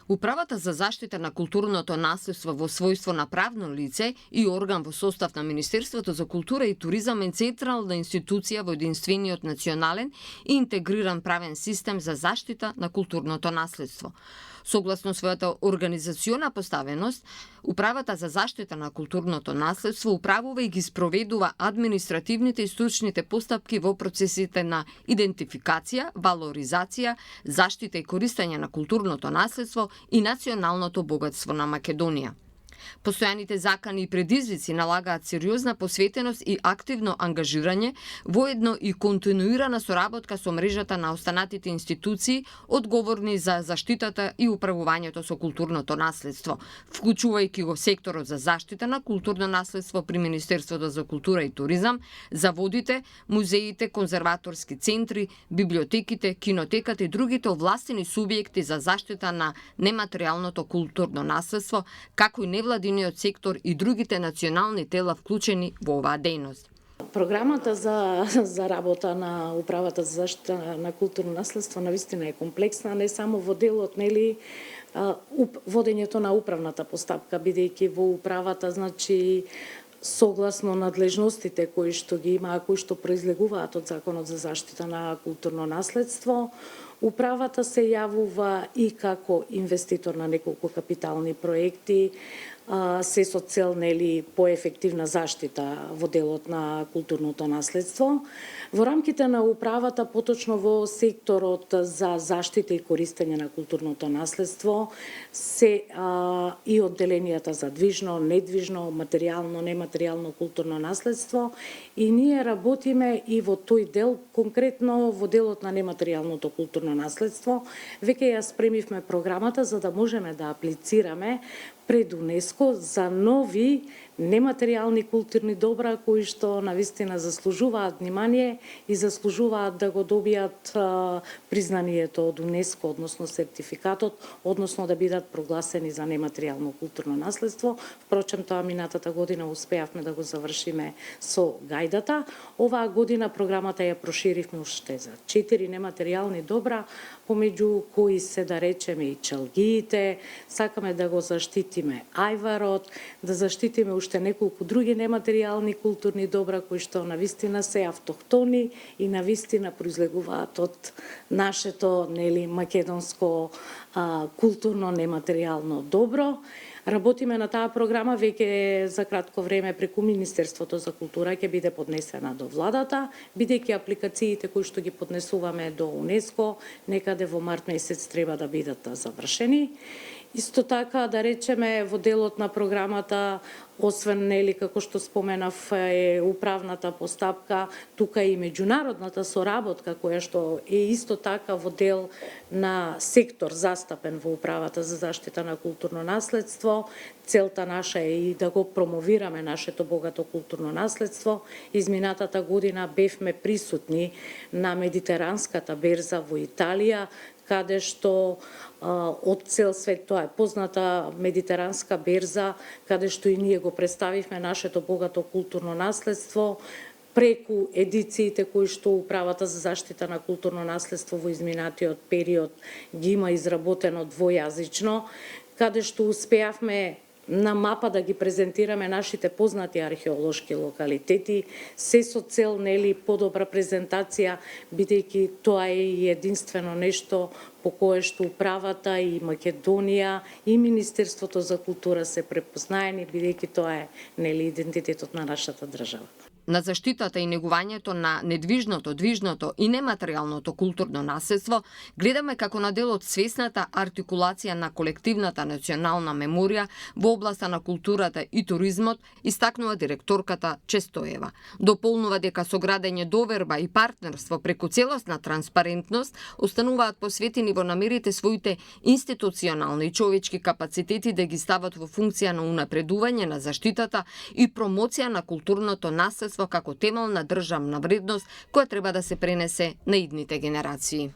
Управата за заштита на културното наследство во својство на правно лице и орган во состав на Министерството за култура и туризам е централна институција во единствениот национален и интегриран правен систем за заштита на културното наследство. Согласно својата организациона поставеност, Управата за заштита на културното наследство управува и ги спроведува административните и стручните постапки во процесите на идентификација, валоризација, заштита и користење на културното наследство и националното богатство на Македонија. Постојаните закани и предизвици налагаат сериозна посветеност и активно ангажирање, воедно и континуирана соработка со мрежата на останатите институции одговорни за заштитата и управувањето со културното наследство, вклучувајќи го секторот за заштита на културно наследство при Министерството за култура и туризам, заводите, музеите, конзерваторски центри, библиотеките, кинотеката и другите овластени субјекти за заштита на нематеријалното културно наследство, како и невладиниот сектор и другите национални тела вклучени во оваа дејност. Програмата за работа на Управата за заштита на културно наследство навистина е комплексна, не само во делот, нели, водењето на управната постапка, бидејќи во управата, значи, согласно надлежностите кои што ги има, кои што произлегуваат од Законот за заштита на културно наследство, управата се јавува и како инвеститор на неколку капитални проекти, се со цел, нели, поефективна заштита во делот на културното наследство. Во рамките на управата, поточно во секторот за заштита и користење на културното наследство, се и одделенијата за движно, недвижно, материјално, нематеријално културно наследство, и ние работиме и во тој дел, конкретно во делот на нематеријалното културно наследство. Веќе ја спремивме програмата за да можеме да аплицираме пред УНЕСКО за нови нематеријални културни добра кои што навистина заслужуваат внимание и заслужуваат да го добијат признанието од УНЕСКО, односно сертификатот, односно да бидат прогласени за нематеријално културно наследство. Впрочем, тоа минатата година успеавме да го завршиме со гајдата. Оваа година програмата ја проширивме уште за 4 нематеријални добра, помеѓу кои се, да речеме, и чалгиите, сакаме да го заштитиме ајварот, да заштитиме уште неколку други нематеријални културни добра кои што навистина се автохтони и навистина произлегуваат од нашето, нели, македонско културно нематеријално добро. Работиме на таа програма веќе за кратко време преку Министерството за култура ќе биде поднесена до владата, бидејќи апликациите кои што ги поднесуваме до УНЕСКО некаде во март месец треба да бидат завршени. Исто така, да речеме, во делот на програмата, освен, нели, како што споменав, е управната постапка, тука и меѓународната соработка, која што е исто така во дел на сектор застапен во Управата за заштита на културно наследство. Целта наша е и да го промовираме нашето богато културно наследство. Изминатата година бевме присутни на Медитеранската берза во Италија, каде што од цел свет, тоа е позната Медитеранска берза, каде што и ние го представивме нашето богато културно наследство преку едициите кои што Управата за заштита на културно наследство во изминатиот период ги има изработено двојазично, каде што успеавме на мапа да ги презентираме нашите познати археолошки локалитети, се со цел, нели, подобра презентација, бидејќи тоа е единствено нешто по кое што управата и Македонија и Министерството за култура се препознаени, бидејќи тоа е, нели, идентитетот на нашата држава. На заштитата и негувањето на недвижното, движното и нематеријалното културно наследство гледаме како на дел од свесната артикулација на колективната национална меморија во областа на културата и туризмот, истакнува директорката Честоева. Дополнува дека со градење доверба и партнерство преку целосна транспарентност остануваат посветени во намерите своите институционални и човечки капацитети да ги стават во функција на унапредување на заштитата и промоција на културното наследство како темелна државна вредност која треба да се пренесе на идните генерации.